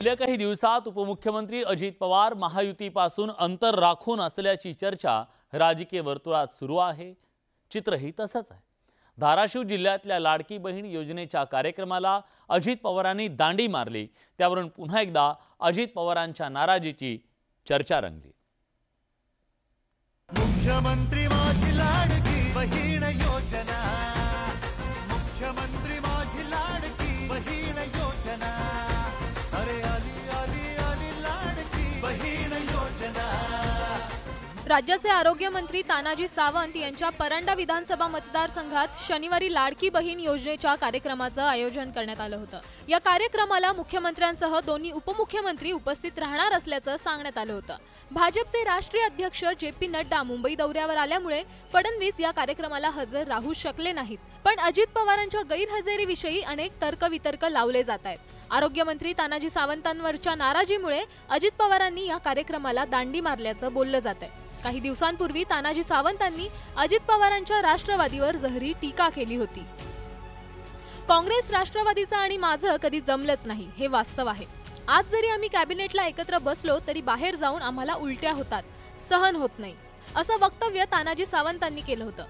गेल्या काही दिवसात उपमुख्यमंत्री अजित पवार महायुतीपासून अंतर राखून असल्याची चर्चा राजकीय वर्तुळात सुरू आहे। चित्रही तसंच आहे। धाराशिव जिल्ह्यातल्या लाडकी बहीण योजनेच्या कार्यक्रमाला अजित पवारांनी दांडी मारली, त्यावरून पुन्हा एकदा अजित पवारांच्या नाराजीची चर्चा रंगली। मुख्यमंत्री माझी लाडकी बहीण योजना, मुख्यमंत्री माझी लाडकी बहीण योजना, अरे आली आली आली लाडकी बहीण योजना। राज्याचे आरोग्य मंत्री तानाजी सावंत यांच्या परंडा विधानसभा मतदारसंघात शनिवारी लाडकी बहीण योजनेच्या कार्यक्रमाचं आयोजन करण्यात आलं होतं। या कार्यक्रमाला मुख्यमंत्र्यांसह दोन्ही उपमुख्यमंत्री उपस्थित राहणार असल्याचं सांगण्यात आलं होतं। भाजपचे राष्ट्रीय अध्यक्ष जे.पी. नड्डा मुंबई दौऱ्यावर आल्यामुळे फडणवीस या कार्यक्रमाला हजर राहू शकले नाहीत, पण अजित पवारांच्या गैरहजेरीविषयी अनेक तर्कवितर्क लावले जात आहेत। आरोग्य मंत्री तानाजी सावंतांवरच्या नाराजीमुळे अजित पवारांनी या कार्यक्रमाला दांडी मारल्याचं बोललं जात आहे। काही दिवसांपूर्वी तानाजी सावंतांनी अजित पवारांच्या राष्ट्रवादीवर जहरी टीका केली होती। काँग्रेस राष्ट्रवादीचं आणि माझं कधी जमलंच नाही हे वास्तव आहे। आज जरी आम्ही कॅबिनेटला एकत्र बसलो तरी बाहेर जाऊन आम्हाला उलट्या होतात, सहन होत नाही, असं वक्तव्य तानाजी सावंतांनी केलं होतं।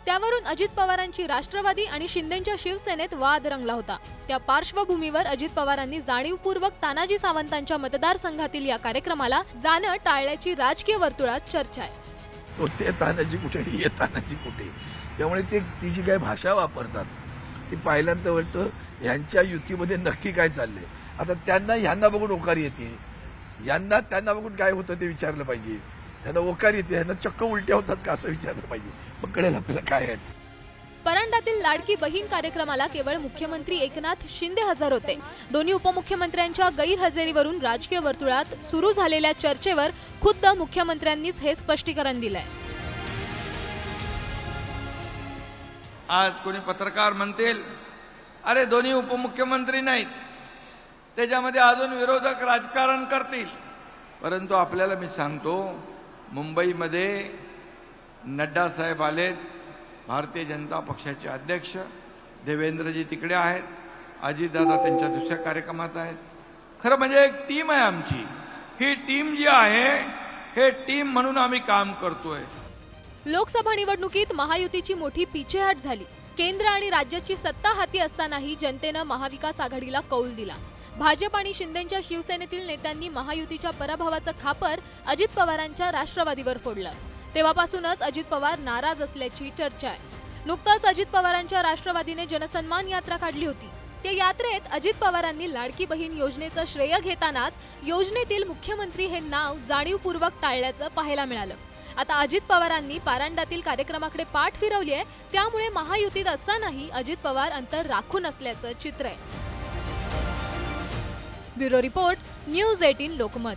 त्यावरून अजित पवारांची राष्ट्रवादी आणि शिंदेच्या शिवसेनेत वाद रंगला होता। त्या पार्श्वभूमीवर अजित पवारांनी जाणीवपूर्वक तानाजी सावंतांच्या मतदारसंघातील या कार्यक्रमाला जाणं टाळल्याची राजकीय वर्तुळात चर्चा आहे। ते तानाजी कुठे हे तानाजी कुठे, त्यामुळे ते तिची काय भाषा वापरतात ती पाहिल्यानंतर वाटतं यांच्या युतीमध्ये नक्की काय चाललंय। आता त्यांना ह्यांना बघून ओकार येते, त्यांना बघून काय होतं ते विचारलं पाहिजे। त्यांना ओकार येते, ह्यांना चक्क उलट्या होतात का असं विचारलं पाहिजे, मग कळेल आपल्याला काय आहे। परंडातील लाडकी बहीण कार्यक्रमाला केवळ मुख्यमंत्री एकनाथ शिंदे हजर होते। दोन्ही उपमुख्यमंत्र्यांच्या गैरहजेरीवरून राजकीय वर्तुळात सुरू झालेल्या चर्चेवर खुद्द मुख्यमंत्र्यांनीच हे स्पष्टीकरण दिलंय। आज कोणी पत्रकार म्हणतील अरे दोन्ही उपमुख्यमंत्री नाहीत, त्याच्यामध्ये अजून विरोधक राजकारण करतील, परंतु आपल्याला मी सांगतो मुंबईमध्ये नड्डा साहेब आलेत, भारतीय जनता पक्षाचे अध्यक्ष देवेंद्रजी तिकडे आहेत, अजितदादा त्यांच्या दुसऱ्या कार्यक्रमात आहेत। खरं म्हणजे एक टीम आहे आमची, ही टीम जी आहे हे टीम म्हणून आम्ही काम करतोय। लोकसभा निवडणुकीत महायुतीची मोठी पिछेहाट झाली। केंद्र आणि राज्याची सत्ता हाती असतानाही जनतेनं महाविकास आघाडीला कौल दिला। भाजप आणि शिंदेच्या शिवसेनेतील नेत्यांनी महायुतीच्या पराभवाचं खापर अजित पवारांच्या राष्ट्रवादीवर फोडलं। तेव्हापासूनच अजित पवार नाराज असल्याची चर्चा आहे। नुकताच अजित पवारांच्या राष्ट्रवादीने जनसन्मान यात्रा काढली होती। त्या यात्रेत अजित पवारांनी लाडकी बहीण योजनेचं श्रेय घेतानाच योजनेतील मुख्यमंत्री हे नाव जाणीवपूर्वक टाळल्याचं पाहायला मिळालं। आता अजित पवारांनी पारांडातील कार्यक्रमाकडे पाठ फिरवली आहे, त्यामुळे महायुतीत असतानाही अजित पवार अंतर राखून असल्याचं चित्र आहे। Bureau report, news 18 Lokmat.